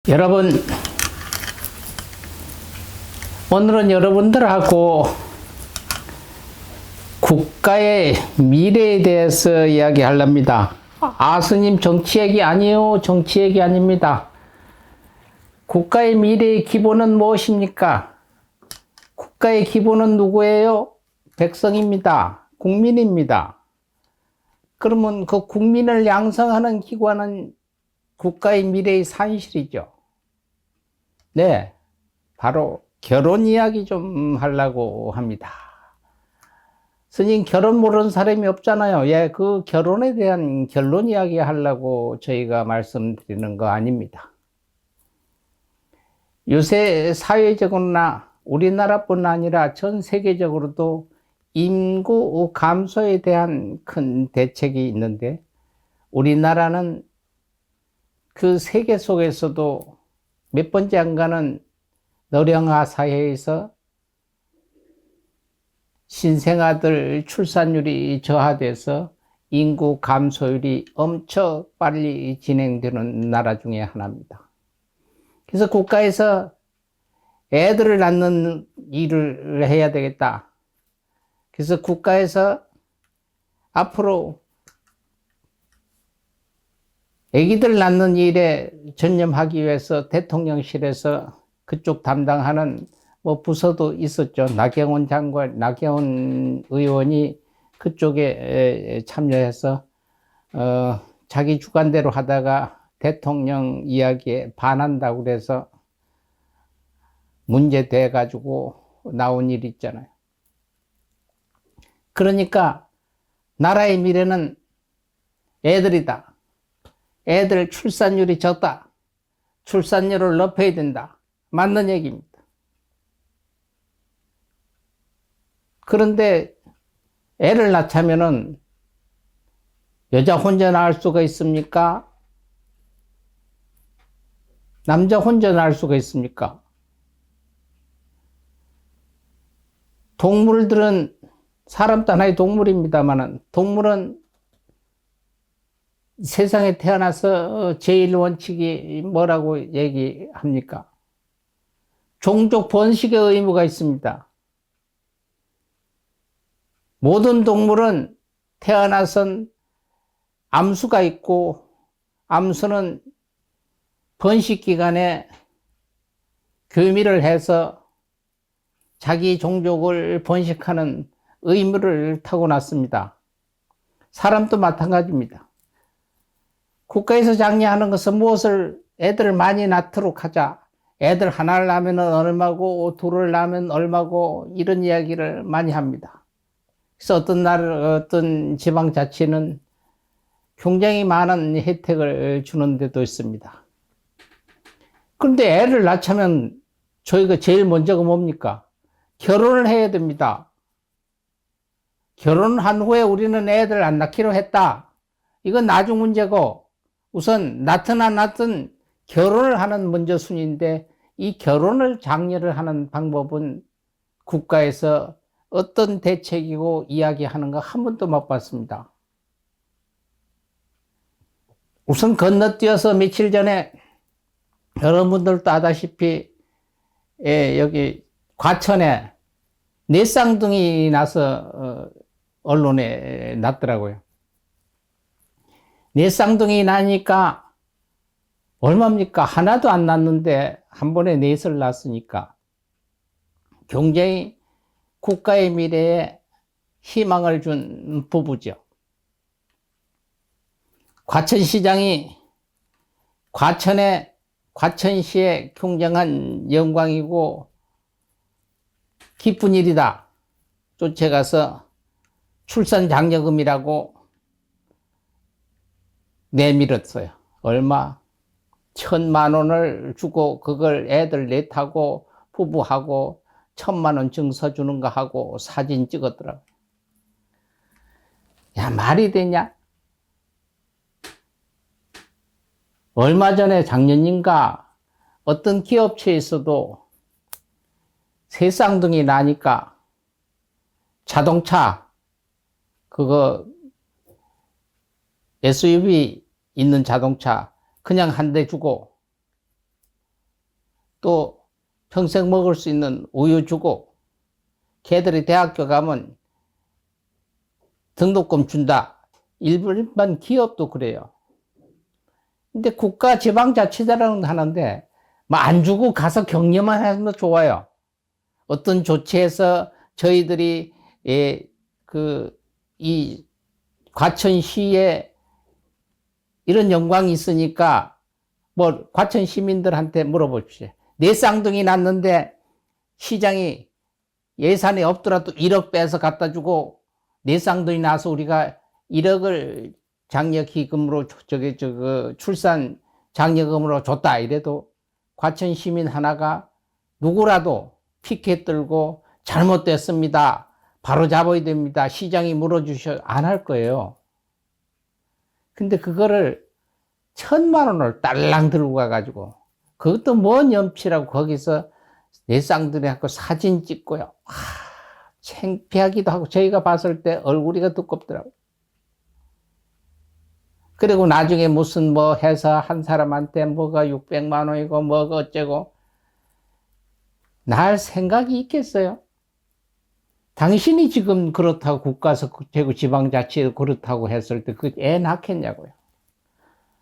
여러분, 오늘은 여러분들하고 국가의 미래에 대해서 이야기하렵니다. 스님 정치 얘기 아니에요. 정치 얘기 아닙니다. 국가의 미래의 기본은 무엇입니까? 국가의 기본은 누구예요? 백성입니다. 국민입니다. 그러면 그 국민을 양성하는 기관은 국가의 미래의 산실이죠. 네, 바로 결혼 이야기 좀 하려고 합니다. 스님 결혼 모르는 사람이 없잖아요. 예, 그 결혼에 대한 결론 이야기 하려고 저희가 말씀드리는 거 아닙니다. 요새 사회적으로나 우리나라뿐 아니라 전 세계적으로도 인구 감소에 대한 큰 대책이 있는데, 우리나라는 그 세계 속에서도 몇 번째 안 가는 노령화 사회에서 신생아들 출산율이 저하돼서 인구 감소율이 엄청 빨리 진행되는 나라 중에 하나입니다. 그래서 국가에서 애들을 낳는 일을 해야 되겠다. 그래서 국가에서 앞으로 아기들 낳는 일에 전념하기 위해서 대통령실에서 그쪽 담당하는 부서도 있었죠. 나경원 장관, 나경원 의원이 그쪽에 참여해서 자기 주관대로 하다가 대통령 이야기에 반한다고 그래서 문제돼 가지고 나온 일이 있잖아요. 그러니까 나라의 미래는 애들이다. 애들 출산율이 적다. 출산율을 높여야 된다. 맞는 얘기입니다. 그런데 애를 낳자면은 여자 혼자 낳을 수가 있습니까? 남자 혼자 낳을 수가 있습니까? 동물들은, 사람도 하나의 동물입니다만은, 동물은 세상에 태어나서 제일 원칙이 뭐라고 얘기합니까? 종족 번식의 의무가 있습니다. 모든 동물은 태어나선 암수가 있고, 암수는 번식 기간에 교미를 해서 자기 종족을 번식하는 의무를 타고났습니다. 사람도 마찬가지입니다. 국가에서 장려하는 것은 무엇을, 애들을 많이 낳도록 하자. 애들 하나를 낳으면 얼마고, 둘을 낳으면 얼마고, 이런 이야기를 많이 합니다. 그래서 어떤 지방자치는 굉장히 많은 혜택을 주는 데도 있습니다. 그런데 애를 낳자면 저희가 제일 먼저가 뭡니까? 결혼을 해야 됩니다. 결혼한 후에 우리는 애들 안 낳기로 했다. 이건 나중 문제고, 우선 낳든 안 낳든 결혼을 하는 먼저 순위인데, 이 결혼을 장려를 하는 방법은 국가에서 어떤 대책이고 이야기하는 거 한 번도 못 봤습니다. 우선 건너뛰어서 며칠 전에 여러분들도 아다시피 여기 과천에 네 쌍둥이 나서 언론에 났더라고요. 네 쌍둥이 나니까 얼마입니까? 하나도 안 낳는데 한 번에 넷을 낳았으니까 굉장히 국가의 미래에 희망을 준 부부죠. 과천시장이 과천시의 굉장한 영광이고 기쁜 일이다 쫓아가서 출산장려금이라고 내밀었어요. 얼마? 1,000만 원을 주고 그걸 애들 넷하고 부부하고 1,000만 원 증서 주는 거 하고 사진 찍었더라고요. 야, 말이 되냐? 얼마 전에 작년인가 어떤 기업체에서도 세 쌍둥이 나니까 자동차 그거 SUV 있는 자동차 그냥 한 대 주고 또 평생 먹을 수 있는 우유 주고, 걔들이 대학교 가면 등록금 준다. 일반 기업도 그래요. 근데 국가 지방자치제라는 하는데 뭐 안 주고 가서 격려만 하면 좋아요. 어떤 조치해서 저희들이 이 과천시에 이런 영광이 있으니까 뭐 과천 시민들한테 물어보십시오. 내 쌍둥이 낳는데 시장이 예산이 없더라도 1억 빼서 갖다 주고 내 쌍둥이 낳아서 우리가 1억을 장려기금으로 출산 장려금으로 줬다 이래도 과천 시민 하나가 누구라도 피켓 들고 잘못됐습니다. 바로 잡아야 됩니다. 시장이 물어주셔 안 할 거예요. 근데 그거를 1,000만 원을 딸랑 들고 가가지고 그것도 뭔 염치라고 거기서 내 쌍둥이하고 사진 찍고요. 창피하기도 하고 저희가 봤을 때 얼굴이 두껍더라고요. 그리고 나중에 무슨 뭐 해서 한 사람한테 뭐가 600만 원이고 뭐가 어쩌고 날 생각이 있겠어요? 당신이 지금 그렇다고 국가에서 지방자치도 그렇다고 했을 때 그 애 낳겠냐고요.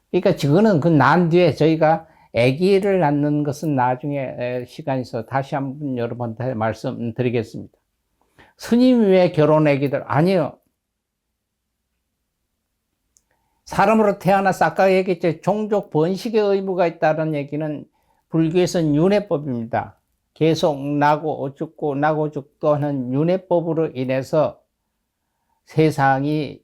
그러니까 지금은 그 난 뒤에 저희가 아기를 낳는 것은 나중에 시간이 있어 다시 한번 여러분한테 말씀드리겠습니다. 스님이 왜 결혼 아기들 아니요. 사람으로 태어나서 아까 얘기했죠. 종족 번식의 의무가 있다는 얘기는 불교에서는 윤회법입니다. 계속 나고 죽고 나고 죽고 하는 윤회법으로 인해서 세상이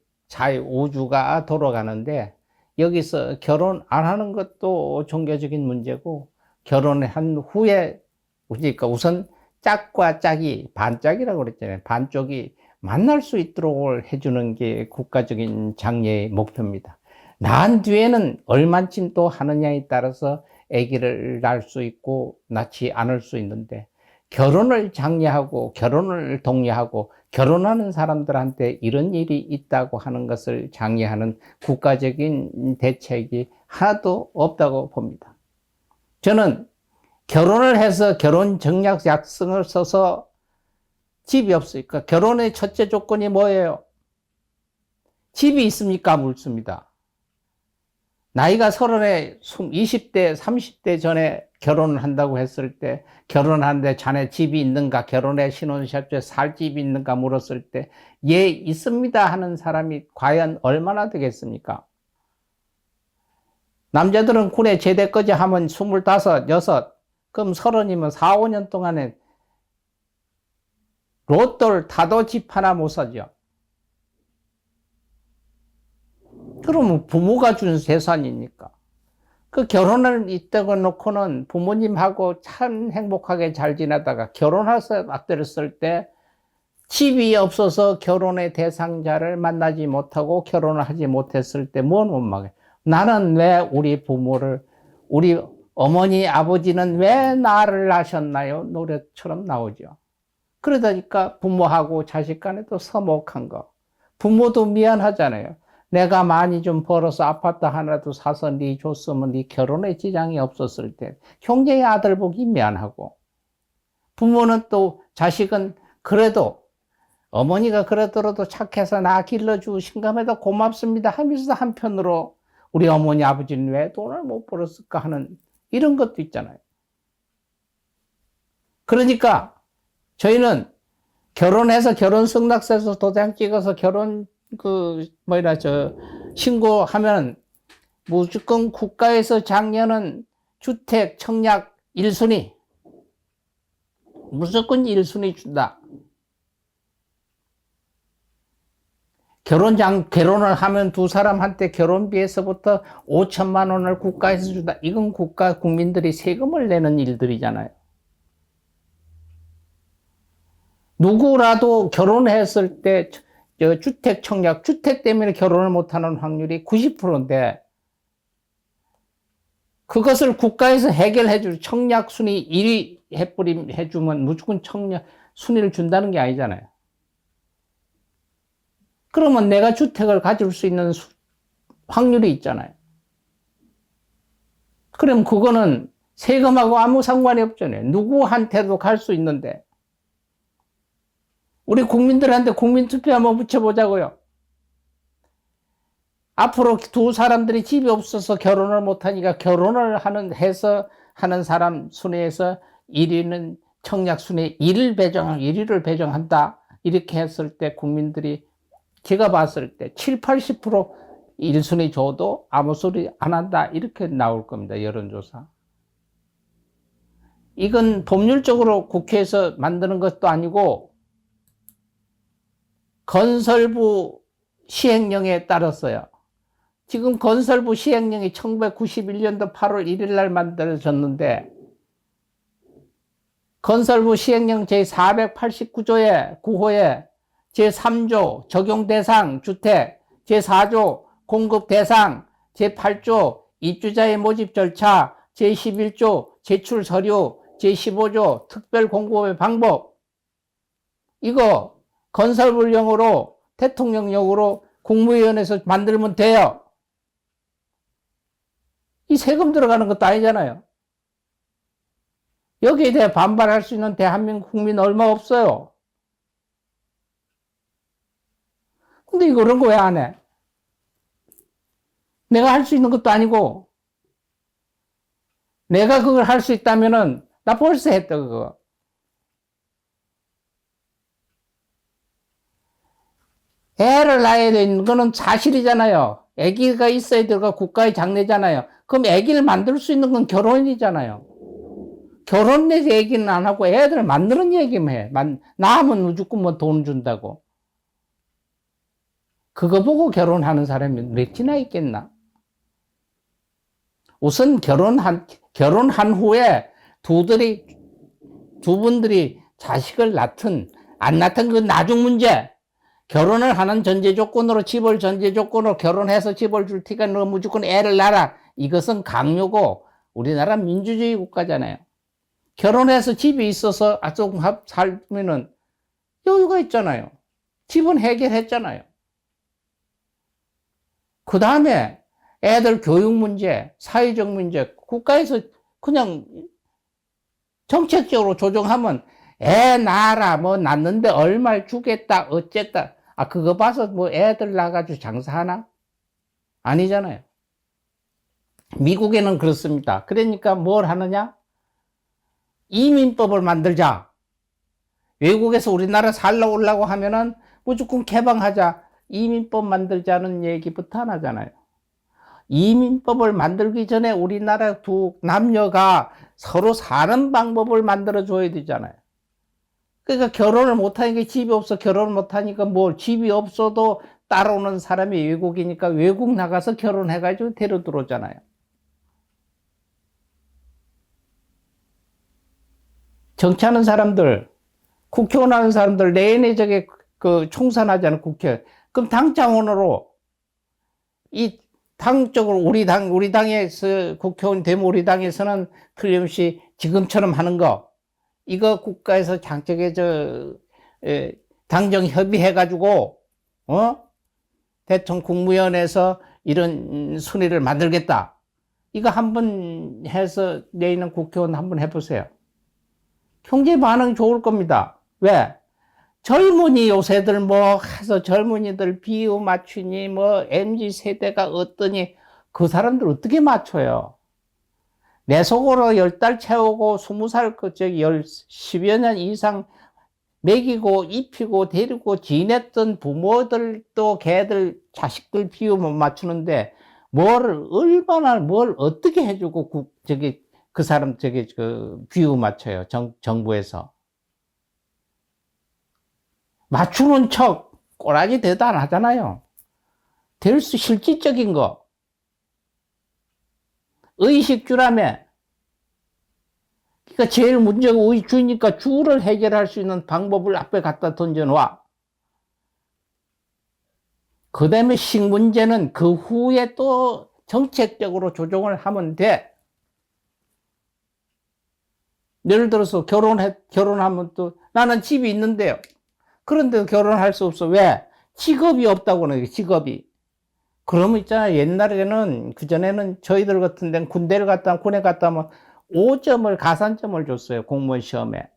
우주가 돌아가는데 여기서 결혼 안 하는 것도 종교적인 문제고 결혼한 후에 그러니까 우선 짝과 짝이 반짝이라고 그랬잖아요. 반쪽이 만날 수 있도록 해주는 게 국가적인 장려의 목표입니다. 낳은 뒤에는 얼만큼 또 하느냐에 따라서 아기를 낳을 수 있고 낳지 않을 수 있는데 결혼을 장려하고 결혼을 독려하고 결혼하는 사람들한테 이런 일이 있다고 하는 것을 장려하는 국가적인 대책이 하나도 없다고 봅니다. 저는 결혼을 해서 결혼 정략 약속을 써서 집이 없으니까 결혼의 첫째 조건이 뭐예요? 집이 있습니까? 묻습니다. 나이가 30에 20대 30대 전에 결혼을 한다고 했을 때 결혼하는데 자네 집이 있는가 결혼해 신혼샵에 살 집이 있는가 물었을 때 예 있습니다 하는 사람이 과연 얼마나 되겠습니까? 남자들은 군에 제대까지 하면 25, 6 그럼 30이면 4, 5년 동안에 로또를 타도 집 하나 못 사죠. 그러면 부모가 준 재산이니까. 그 결혼을 이따가 놓고는 부모님하고 참 행복하게 잘 지내다가 결혼해서 앞들었을 때 집이 없어서 결혼의 대상자를 만나지 못하고 결혼을 하지 못했을 때 뭔 원망해. 나는 왜 우리 부모를, 우리 어머니, 아버지는 왜 나를 낳으셨나요? 노래처럼 나오죠. 그러다니까 부모하고 자식 간에도 서먹한 거. 부모도 미안하잖아요. 내가 많이 좀 벌어서 아파트 하나도 사서 네 줬으면 네 결혼에 지장이 없었을 때 형제의 아들 보기 미안하고 부모는 또 자식은 그래도 어머니가 그러더라도 착해서 나 길러주신감에도 고맙습니다 하면서 한편으로 우리 어머니 아버지는 왜 돈을 못 벌었을까 하는 이런 것도 있잖아요. 그러니까 저희는 결혼해서 결혼 승낙서에서 도장 찍어서 결혼 신고하면 무조건 국가에서 장려는 주택 청약 1순위. 무조건 1순위 준다. 결혼을 하면 두 사람한테 결혼비에서부터 5천만 원을 국가에서 준다. 이건 국민들이 세금을 내는 일들이잖아요. 누구라도 결혼했을 때 주택 청약, 주택 때문에 결혼을 못하는 확률이 90%인데 그것을 국가에서 해결해줄 청약 순위 1위 해주면 무조건 청약 순위를 준다는 게 아니잖아요. 그러면 내가 주택을 가질 수 있는 확률이 있잖아요. 그럼 그거는 세금하고 아무 상관이 없잖아요. 누구한테도 갈 수 있는데. 우리 국민들한테 국민투표 한번 붙여보자고요. 앞으로 두 사람들이 집이 없어서 결혼을 못하니까 결혼을 해서 하는 사람 순위에서 1위는 청약 순위 1위를 배정한다. 이렇게 했을 때 국민들이 제가 봤을 때 7, 80% 1순위 줘도 아무 소리 안 한다. 이렇게 나올 겁니다. 여론조사. 이건 법률적으로 국회에서 만드는 것도 아니고 건설부 시행령에 따랐어요. 지금 건설부 시행령이 1991년도 8월 1일 날 만들어졌는데 건설부 시행령 제489조의 9호에 제3조 적용 대상 주택, 제4조 공급 대상, 제8조 입주자의 모집 절차, 제11조 제출 서류, 제15조 특별 공급의 방법. 이거 건설부령으로 대통령령으로 국무위원회에서 만들면 돼요. 이 세금 들어가는 것도 아니잖아요. 여기에 대해 반발할 수 있는 대한민국 국민 얼마 없어요. 근데 이런 거 왜 안 해? 내가 할 수 있는 것도 아니고, 내가 그걸 할 수 있다면은, 나 벌써 했다, 그거. 애를 낳아야 되는 거는 사실이잖아요. 아기가 있어야 되고 국가의 장래잖아요. 그럼 아기를 만들 수 있는 건 결혼이잖아요. 결혼 내지 얘기는 안 하고 애들 만드는 얘기만 해. 낳으면 무조건 뭐 돈 준다고. 그거 보고 결혼하는 사람이 몇이나 있겠나? 우선 결혼한 후에 두 분들이 자식을 낳든 안 낳든 그 나중 문제. 결혼을 하는 전제 조건으로 집을 전제 조건으로 결혼해서 집을 줄 테니까 너 무조건 애를 낳아라. 이것은 강요고 우리나라 민주주의 국가잖아요. 결혼해서 집이 있어서 조금 살면은 여유가 있잖아요. 집은 해결했잖아요. 그 다음에 애들 교육 문제, 사회적 문제, 국가에서 그냥 정책적으로 조정하면 애 낳아라, 뭐 낳는데 얼마를 주겠다, 어쨌다. 그거 봐서 뭐 애들 낳아가지고 장사하나? 아니잖아요. 미국에는 그렇습니다. 그러니까 뭘 하느냐? 이민법을 만들자. 외국에서 우리나라 살러 오려고 하면은 무조건 개방하자. 이민법 만들자는 얘기부터 안 하잖아요. 이민법을 만들기 전에 우리나라 두 남녀가 서로 사는 방법을 만들어 줘야 되잖아요. 그러니까 결혼을 못하니까 집이 없어. 결혼을 못하니까 뭐 집이 없어도 따라오는 사람이 외국이니까 외국 나가서 결혼해가지고 데려 들어오잖아요. 정치하는 사람들, 국회의원 하는 사람들 내내 저게 총선하잖아요, 국회. 그럼 당 차원으로 이 당적으로 우리 당에서 국회의원 되면 우리 당에서는 틀림없이 지금처럼 하는 거, 이거 국가에서 장적에 당정 협의해가지고, 대통령 국무위원회에서 이런 순위를 만들겠다. 이거 한번 해서 내일은 국회의원 한번 해보세요. 경제 반응 좋을 겁니다. 왜? 젊은이 요새들 뭐 해서 젊은이들 비유 맞추니 뭐 MZ 세대가 어떠니 그 사람들 어떻게 맞춰요? 내 속으로 10달 채우고 20살 10여 년 이상 먹이고 입히고 데리고 지냈던 부모들도 걔들 자식들 비유 못 맞추는데 뭘 어떻게 해주고 그 사람 비유 맞춰요. 정부에서. 맞추는 척 꼬라지 대도 안 하잖아요. 될 수 실질적인 거. 의식주라며. 그러니까 제일 문제가 의식주니까 주를 해결할 수 있는 방법을 앞에 갖다 던져놔. 그 다음에 식문제는 그 후에 또 정책적으로 조정을 하면 돼. 예를 들어서 결혼하면 또 나는 집이 있는데요. 그런데도 결혼할 수 없어. 왜? 직업이 없다고 하는 거예요, 직업이. 그러면 있잖아요. 옛날에는, 그전에는 저희들 같은 데는 군에 갔다 하면 5점을 가산점을 줬어요. 공무원 시험에.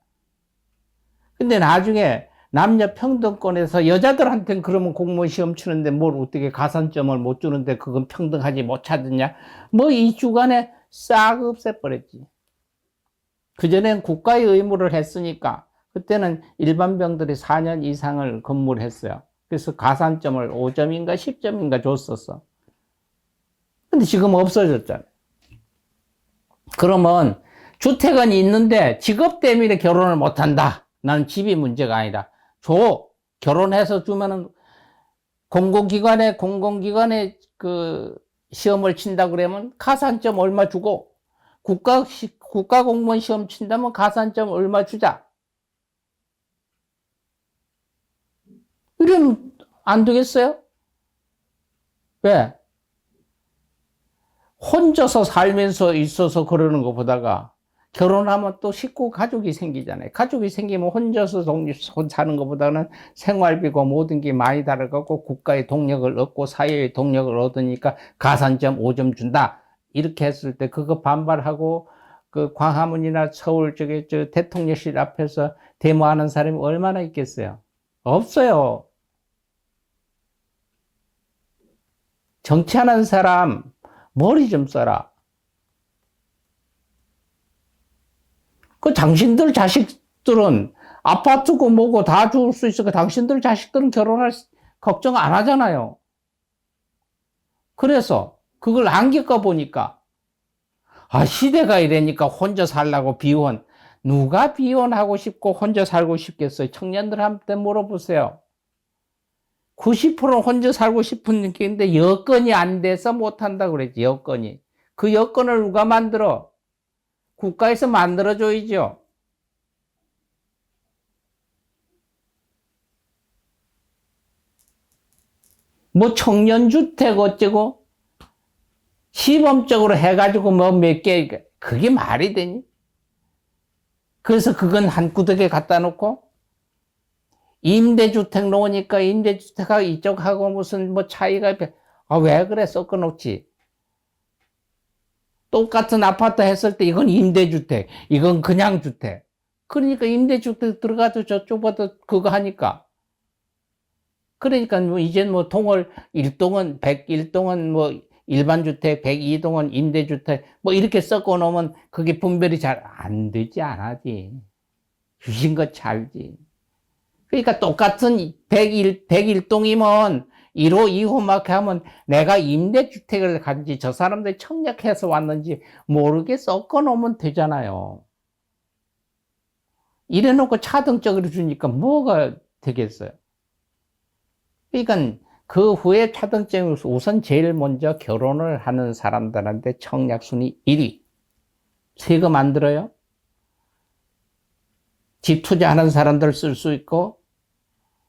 근데 나중에 남녀 평등권에서 여자들한테는 그러면 공무원 시험 치는데 뭘 어떻게 가산점을 못 주는데 그건 평등하지 못 찾느냐? 뭐 이 주간에 싹 없애버렸지. 그전엔 국가의 의무를 했으니까 그때는 일반 병들이 4년 이상을 근무를 했어요. 그래서 가산점을 5점인가 10점인가 줬었어. 근데 지금 없어졌잖아요. 그러면 주택은 있는데 직업 때문에 결혼을 못한다. 나는 집이 문제가 아니다. 결혼해서 주면은 공공기관에 그 시험을 친다 그러면 가산점 얼마 주고 국가 공무원 시험 친다면 가산점 얼마 주자. 이러면 안 되겠어요? 왜? 혼자서 살면서 있어서 그러는 것보다가 결혼하면 또 식구 가족이 생기잖아요. 가족이 생기면 혼자서 사는 것보다는 생활비고 모든 게 많이 다르고 국가의 동력을 얻고 사회의 동력을 얻으니까 가산점 5점 준다. 이렇게 했을 때 그거 반발하고 그 광화문이나 서울 저 대통령실 앞에서 데모하는 사람이 얼마나 있겠어요? 없어요. 정치하는 사람 머리 좀 써라. 그 당신들 자식들은 아파트고 뭐고 다 줄 수 있으니까 당신들 자식들은 결혼할 걱정 안 하잖아요. 그래서 그걸 안 겪어보니까 시대가 이래니까 혼자 살라고 비혼. 누가 비혼하고 싶고 혼자 살고 싶겠어요? 청년들한테 물어보세요. 90%는 혼자 살고 싶은 게 있는데 여건이 안 돼서 못한다 그랬지. 여건이. 그 여건을 누가 만들어? 국가에서 만들어줘야죠. 뭐 청년주택 어쩌고 시범적으로 해가지고 뭐 몇 개, 그게 말이 되니? 그래서 그건 한 구석에 갖다 놓고 임대주택 놓으니까 임대주택하고 이쪽하고 무슨 뭐 차이가 왜 그래 섞어 놓지? 똑같은 아파트 했을 때 이건 임대주택, 이건 그냥 주택. 그러니까 임대주택 들어가도 저쪽보다 그거 하니까. 그러니까 뭐 이젠 뭐 동을 1동은 101동은 뭐 일반 주택, 102동은 임대주택 뭐 이렇게 섞어 놓으면 그게 분별이 잘 안 되지 않아지. 귀신같이 알지. 그러니까 똑같은 101동이면 1호, 2호 막 하면 내가 임대주택을 간지 저 사람들이 청약해서 왔는지 모르게 섞어 놓으면 되잖아요. 이래 놓고 차등적으로 주니까 뭐가 되겠어요? 그러니까 그 후에 차등점이 우선 제일 먼저 결혼을 하는 사람들한테 청약순위 1위. 세금 안 들어요? 집 투자하는 사람들 쓸 수 있고,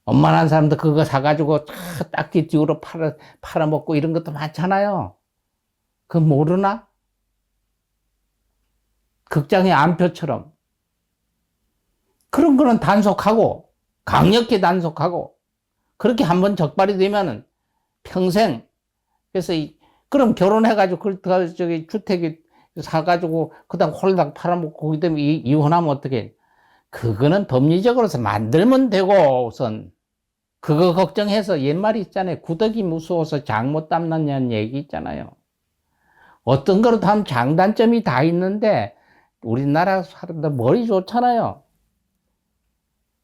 엄마난 사람들 그거 사가지고 딱지 뒤로 팔아먹고 이런 것도 많잖아요. 그거 모르나? 극장의 안표처럼. 그런 거는 단속하고, 강력히 단속하고, 그렇게 한번 적발이 되면은 평생, 그래서 그럼 결혼해가지고, 저기 주택이 사가지고, 그 다음 홀딱 팔아먹고, 그 다음에 이혼하면 어떻게, 그거는 법리적으로서 만들면 되고, 우선. 그거 걱정해서 옛말이 있잖아요. 구더기 무서워서 장 못 담는다는 얘기 있잖아요. 어떤 거로 하면 장단점이 다 있는데, 우리나라 사람들 머리 좋잖아요.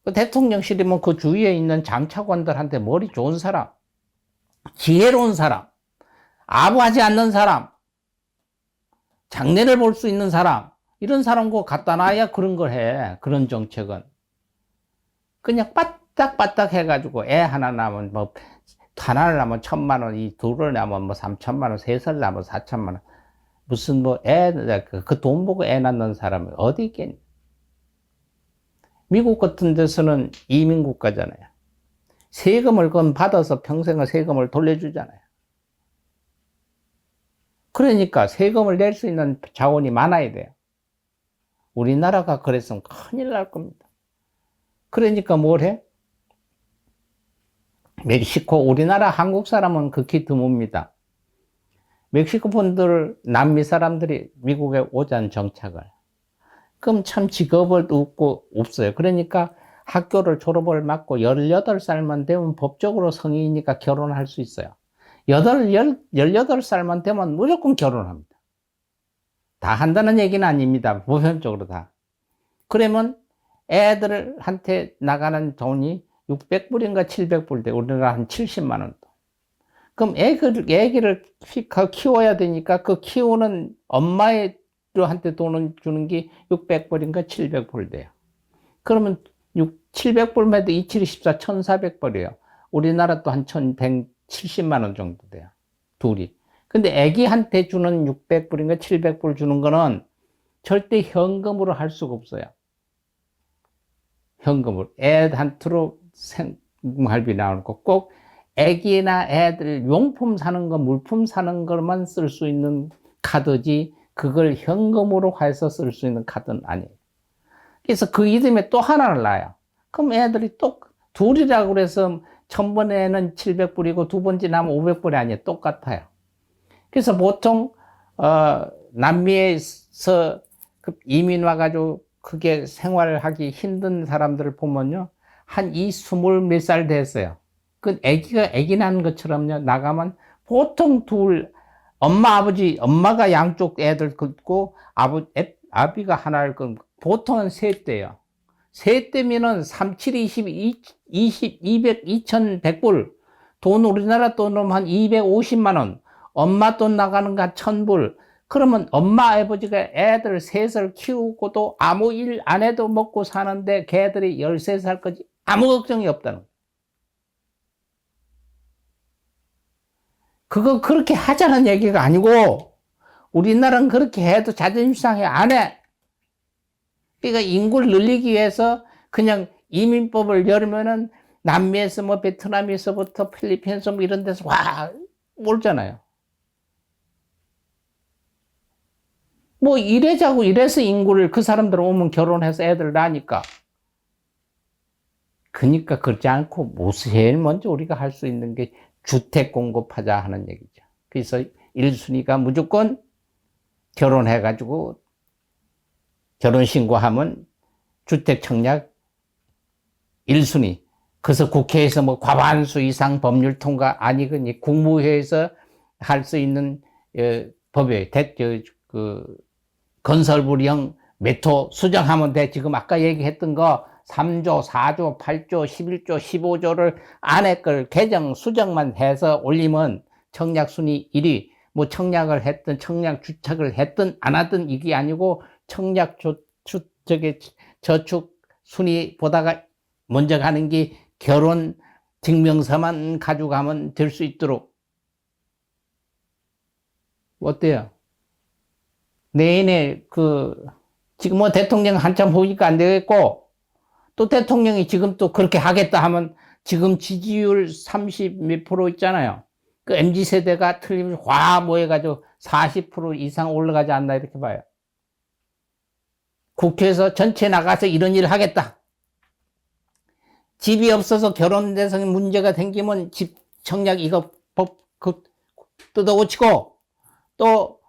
그 대통령실이면 그 주위에 있는 장차관들한테 머리 좋은 사람, 지혜로운 사람, 아부하지 않는 사람, 장래를 볼 수 있는 사람, 이런 사람 거 갖다 놔야 그런 걸 해. 그런 정책은. 그냥 빠딱빠딱 해가지고 애 하나 낳으면 뭐, 하나를 낳으면 1,000만 원, 이 둘을 낳으면 뭐 3,000만 원, 셋을 낳으면 4,000만 원. 무슨 뭐 그 돈 보고 애 낳는 사람이 어디 있겠니? 미국 같은 데서는 이민국가잖아요. 세금을 그건 받아서 평생을 세금을 돌려주잖아요. 그러니까 세금을 낼 수 있는 자원이 많아야 돼요. 우리나라가 그랬으면 큰일 날 겁니다. 그러니까 뭘 해? 멕시코, 우리나라 한국 사람은 극히 드뭅니다. 멕시코 분들, 남미 사람들이 미국에 오잔 정착을. 그럼 참 직업을 얻고 없어요. 그러니까 학교를 졸업을 맞고 18살만 되면 법적으로 성인이니까 결혼할 수 있어요. 18살만 되면 무조건 결혼합니다. 다 한다는 얘기는 아닙니다. 보편적으로 다. 그러면 애들한테 나가는 돈이 600불인가 700불 돼. 우리나라 한 70만 원. 그럼 애기를 키워야 되니까 그 키우는 엄마한테 돈을 주는 게 600불인가 700불 돼요. 그러면 700불매도 2724, 1400불이에요. 우리나라 또 한 1170만 원 정도 돼요. 둘이. 근데 애기한테 주는 600불인가 700불 주는 거는 절대 현금으로 할 수가 없어요. 현금으로. 애한테로 생활비 나오는 거. 꼭 애기나 애들 용품 사는 거, 물품 사는 것만 쓸 수 있는 카드지, 그걸 현금으로 해서 쓸 수 있는 카드는 아니에요. 그래서 그 이듬해 또 하나를 놔요. 그럼 애들이 또 둘이라고 그래서 1000번에는 700불이고 두 번째 나면 500불이 아니에요. 똑같아요. 그래서 보통 남미에서 이민 와가지고 그게 생활을 하기 힘든 사람들을 보면요, 한 20 몇 살 됐어요. 그 애기 낳은 것처럼요, 나가면 보통 엄마, 아버지, 엄마가 양쪽 애들 긋고, 아비가 하나를 긋고, 보통은 셋째예요. 셋째면은 37, 20, 200, 2100불. 돈 우리나라 돈으로 한 250만원. 엄마 돈 나가는 거 1000불. 그러면 엄마, 아버지가 애들 셋을 키우고도 아무 일 안 해도 먹고 사는데 걔들이 13살까지 아무 걱정이 없다는 거예요. 그거 그렇게 하자는 얘기가 아니고, 우리나라는 그렇게 해도 자존심 상해 안 해. 그러니까 인구를 늘리기 위해서 그냥 이민법을 열면은 남미에서 뭐 베트남에서부터 필리핀에서 뭐 이런 데서 와 몰잖아요. 뭐 이래자고 이래서 인구를, 그 사람들 오면 결혼해서 애들 낳으니까. 그러니까 그렇지 않고 제일 먼저 우리가 할 수 있는 게 주택 공급하자 하는 얘기죠. 그래서 1순위가 무조건 결혼해가지고 결혼신고하면 주택 청약 1순위. 그래서 국회에서 뭐 과반수 이상 법률 통과 아니거니 국무회에서 할 수 있는 법에 건설부령 메토 수정하면 돼. 지금 아까 얘기했던 거 3조, 4조, 8조, 11조, 15조를 안에 걸 개정, 수정만 해서 올리면 청약 순위 1위. 뭐 청약을 했든 청약 주택을 했든 안 하든 이게 아니고 청약 저축 순위 보다가 먼저 가는 게 결혼 증명서만 가져가면 될 수 있도록. 어때요? 내년에 지금 뭐 대통령 한참 보니까 안 되겠고, 또 대통령이 지금 또 그렇게 하겠다 하면 지금 지지율 30 몇 프로 있잖아요. 그 MZ세대가 틀리면 확 모여가지고 40% 이상 올라가지 않나 이렇게 봐요. 국회에서 전체 나가서 이런 일을 하겠다. 집이 없어서 결혼돼서 문제가 생기면 집 청약 이거 뜯어 고치고, 또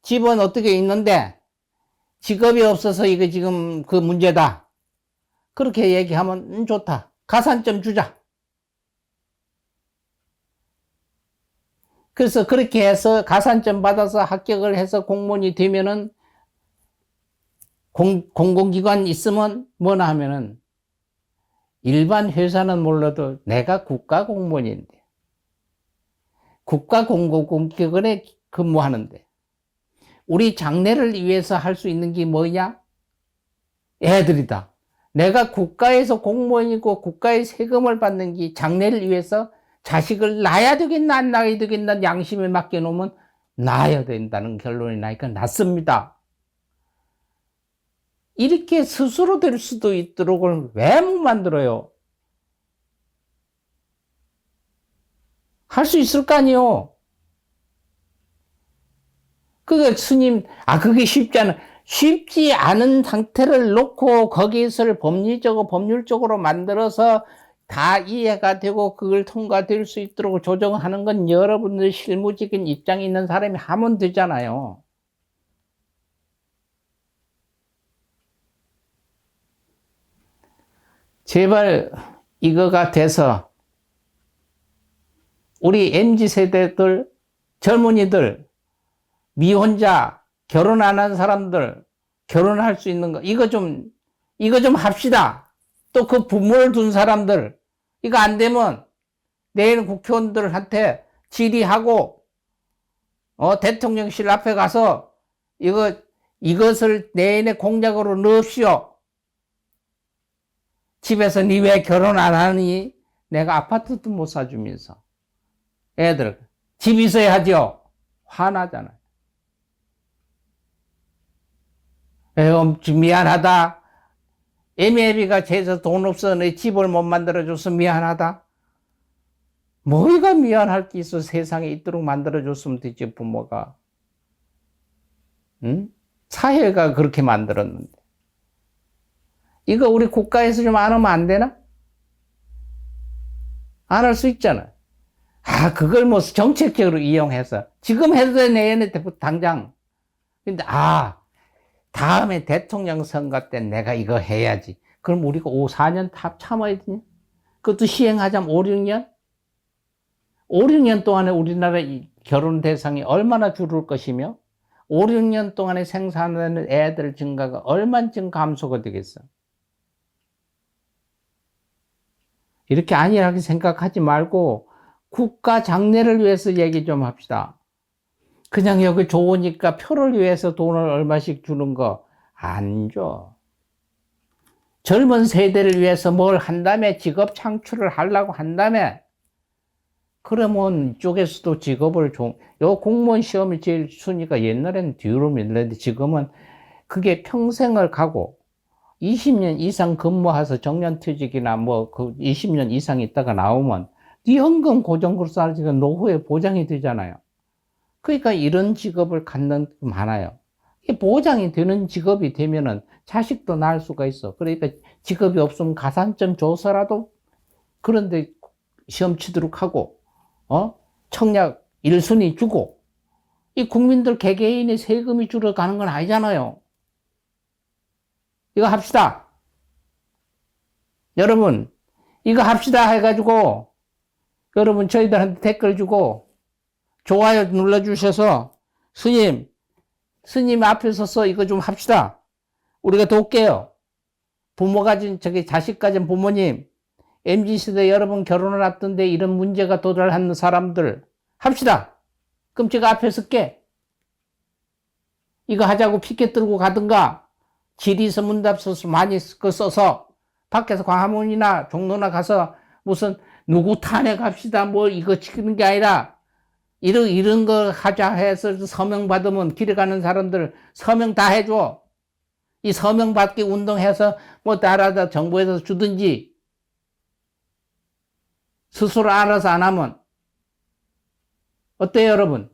집은 어떻게 있는데 직업이 없어서 이거 지금 그 문제다. 그렇게 얘기하면 좋다. 가산점 주자. 그래서 그렇게 해서 가산점 받아서 합격을 해서 공무원이 되면은 공공기관 있으면 뭐나 하면은 일반 회사는 몰라도 내가 국가공무원인데, 국가공공기관에 근무하는데 우리 장래를 위해서 할 수 있는 게 뭐냐? 애들이다. 내가 국가에서 공무원이고 국가의 세금을 받는 게 장래를 위해서 자식을 낳아야 되겠나 안 낳아야 되겠나 양심에 맡겨놓으면 낳아야 된다는 결론이 나니까 낳습니다. 이렇게 스스로 될 수도 있도록 왜 못 만들어요? 할 수 있을 거 아니에요. 그게 스님, 그게 쉽지 않은 상태를 놓고 거기서 법률적으로 만들어서 다 이해가 되고 그걸 통과될 수 있도록 조정하는 건 여러분들 실무적인 입장에 있는 사람이 하면 되잖아요. 제발 이거가 돼서 우리 MZ세대들, 젊은이들, 미혼자, 결혼 안 한 사람들, 결혼할 수 있는 거, 이거 좀 합시다. 또 그 부모를 둔 사람들, 이거 안 되면 내일 국회의원들한테 질의하고, 대통령실 앞에 가서 이것을 내년에 공약으로 넣읍시오. 집에서 니 왜 결혼 안 하니? 내가 아파트도 못 사주면서. 애들, 집 있어야 하죠. 화나잖아요. 미안하다. 애매비가 재서 돈 없어. 내 집을 못 만들어줘서 미안하다. 뭐가 미안할 게 있어. 세상에 있도록 만들어줬으면 되지, 부모가. 응? 사회가 그렇게 만들었는데. 이거 우리 국가에서 좀 안 하면 안 되나? 안 할 수 있잖아. 그걸 뭐 정책적으로 이용해서. 지금 해도 돼, 내년에 당장. 근데, 다음에 대통령 선거 때 내가 이거 해야지. 그럼 우리가 4년 참아야 되냐? 그것도 시행하자면 5, 6년? 5, 6년 동안에 우리나라 결혼 대상이 얼마나 줄을 것이며 5, 6년 동안에 생산하는 애들 증가가 얼마쯤 감소가 되겠어? 이렇게 안일하게 생각하지 말고 국가 장래를 위해서 얘기 좀 합시다. 그냥 여기 좋으니까 표를 위해서 돈을 얼마씩 주는 거 안 줘. 젊은 세대를 위해서 뭘 한다며 직업 창출을 하려고 한다며 그러면 이쪽에서도 직업을 요 공무원 시험이 제일 순위가 옛날에는 뒤로 밀렸는데 지금은 그게 평생을 가고 20년 이상 근무해서 정년퇴직이나 뭐 그 20년 이상 있다가 나오면 네 현금 고정으로 쌓아지가 노후에 보장이 되잖아요. 그러니까 이런 직업을 갖는 게 많아요. 이게 보장이 되는 직업이 되면은 자식도 낳을 수가 있어. 그러니까 직업이 없으면 가산점 줘서라도 그런데 시험 치도록 하고, 청약 1순위 주고, 이 국민들 개개인의 세금이 줄어가는 건 아니잖아요. 이거 합시다. 여러분, 이거 합시다 해가지고, 여러분 저희들한테 댓글 주고, 좋아요 눌러주셔서, 스님 앞에 서서 이거 좀 합시다. 우리가 돕게요. 부모 가진, 자식 가진 부모님, MZ세대 여러분 결혼을 앞둔데 이런 문제가 도달하는 사람들, 합시다. 그럼 제가 앞에 설게. 이거 하자고 피켓 들고 가든가, 질의서 문답 써서 많이 써서, 밖에서 광화문이나 종로나 가서 무슨 누구 탄핵합시다, 뭐 이거 지키는 게 아니라, 이런 거 하자 해서 서명 받으면 길에 가는 사람들 서명 다 해줘. 이 서명 받기 운동해서 뭐 나라다 정부에서 주든지 스스로 알아서 안 하면 어때요, 여러분?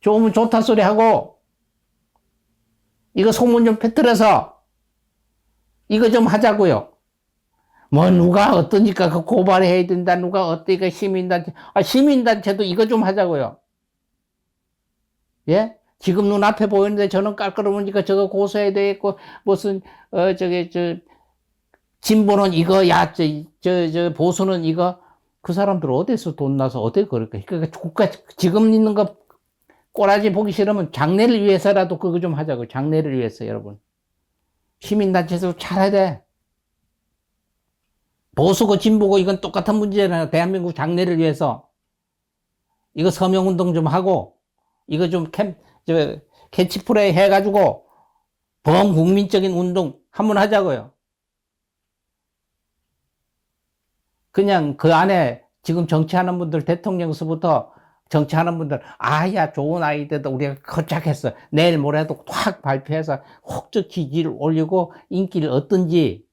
좋으면 좋다 소리 하고 이거 소문 좀 퍼뜨려서 이거 좀 하자고요. 뭐 누가 어떠니까 그 고발해야 된다, 누가 어떠니까 시민단체, 시민단체도 이거 좀 하자고요. 예? 지금 눈앞에 보이는데 저는 깔깔없으니까 저거 고소해야 되겠고 무슨 진보는 이거, 보수는 이거. 그 사람들 어디서 돈 나서 어디 그럴까? 그러니까 국가 지금 있는 거 꼬라지 보기 싫으면 장래를 위해서라도 그거 좀 하자고. 장래를 위해서 여러분. 시민단체에서 잘해야 돼. 보수고 진보고 이건 똑같은 문제잖아요. 대한민국 장래를 위해서. 이거 서명운동 좀 하고, 이거 좀 캐치프레이 해가지고, 범국민적인 운동 한번 하자고요. 그냥 그 안에 지금 정치하는 분들, 대통령서부터 정치하는 분들, 야, 좋은 아이디어도 우리가 거짝했어. 내일 모레도 확 발표해서 혹적 지지를 올리고 인기를 얻든지,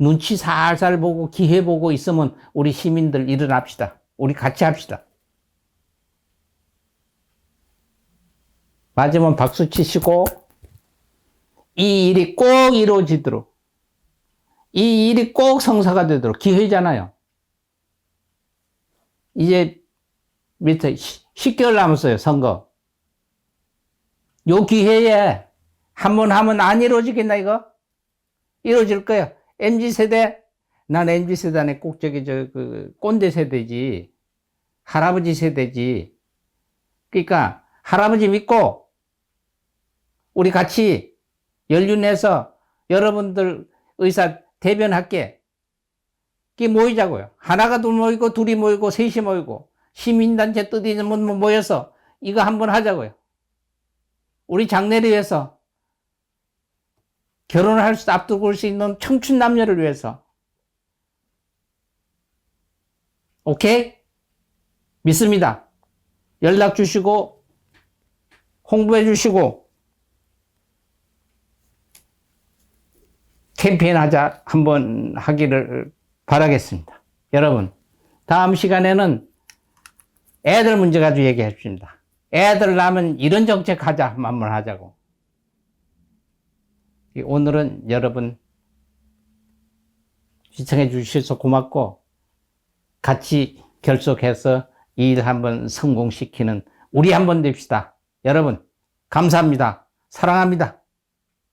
눈치 살살 보고 기회 보고 있으면 우리 시민들 일어납시다. 우리 같이 합시다. 맞으면 박수 치시고 이 일이 꼭 이루어지도록 이 일이 꼭 성사가 되도록 기회잖아요. 이제 밑에 10개월 남았어요, 선거. 요 기회에 한번 하면 안 이루어지겠나, 이거? 이루어질 거야. MZ세대, 난 MZ세대 안에 꼭 꼰대 세대지. 할아버지 세대지. 그러니까, 할아버지 믿고, 우리 같이 연륜해서 여러분들 의사 대변할게. 이게 모이자고요. 하나가 둘 모이고, 둘이 모이고, 셋이 모이고, 시민단체 뜻 있는 분 모여서 이거 한번 하자고요. 우리 장래를 위해서, 결혼을 할 수, 앞두고 올 수 있는 청춘 남녀를 위해서. 오케이? 믿습니다. 연락 주시고, 홍보해 주시고, 캠페인 한번 하기를 바라겠습니다. 여러분, 다음 시간에는 애들 문제 가지고 얘기해 줍니다. 애들 낳으면 이런 정책 한번 하자고. 오늘은 여러분 시청해 주셔서 고맙고, 같이 결속해서 이 일 한번 성공시키는 우리 한번 됩시다. 여러분, 감사합니다. 사랑합니다.